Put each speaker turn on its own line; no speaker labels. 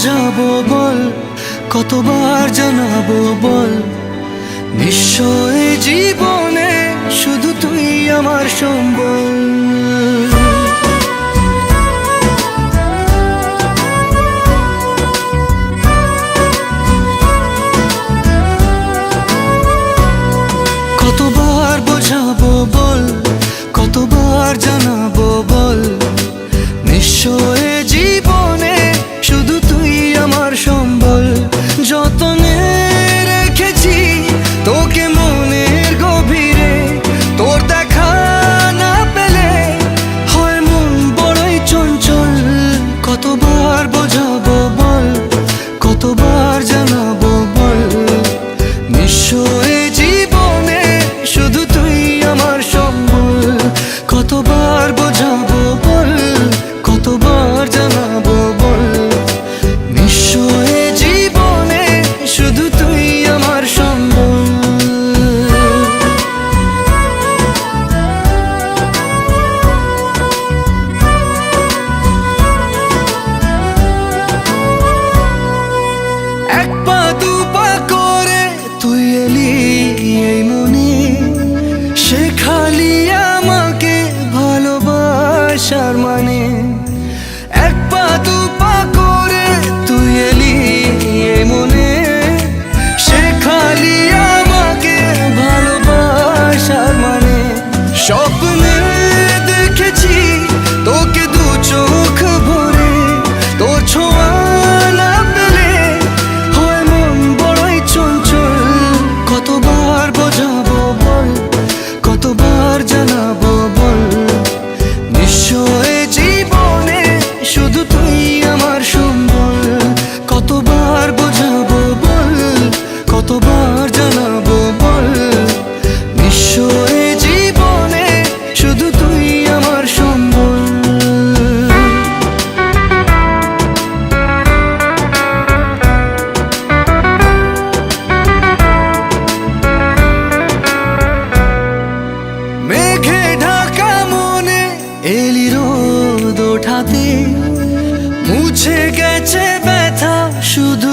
বোঝাবো বল, কতবার জানাবো বল, নিশ্চয় জীবনে শুধু তুই আমার সম্বল। কতবার বোঝাবো বল, কতবার জানাবো বল, নিশ্চয় জীবনে শুধু তুই আমার সম্বল। যতনে রেখেছি তোকে মনের গভীরে, তোর দেখা না পেলে হয় মন বড়ই চঞ্চল। কতবার বোঝাবো বল, কতবার জানাবো বল, নিশ্চয় জীবনে শুধু তুই আমার সম্বল। কতবার বোঝাবো বল, কতবার জানাবো বল, নিশ্চয় জীবনে শুধু তুই আমার সম্বল। এক পা দু পা করে তুই এলি এই মনে, শেখালি আমাকে ভালোবাসার মানে। এক পা দু পা করে তুই এলি এই মনে, শেখালি আমাকে ভালোবাসার মানে। স্বপ্নে দেখেছি তোকে দু চোখ ভরে, তোর ছোঁয়া না পেলে হয় মন বড়ই চঞ্চল। কতবার বোঝাবো বল, কতবার জানাবো বল, নিশ্চয় জীবনে শুধু তুই আমার সম্বল। কতবার বোঝাবো বল, কতবার জানাবো বল, নিশ্চয় জীবনে শুধু তুই আমার সম্বল। মেঘে ঢাকা মনে এলি রোদ ওঠাতে, মুছে গেছে ব্যথা শুধু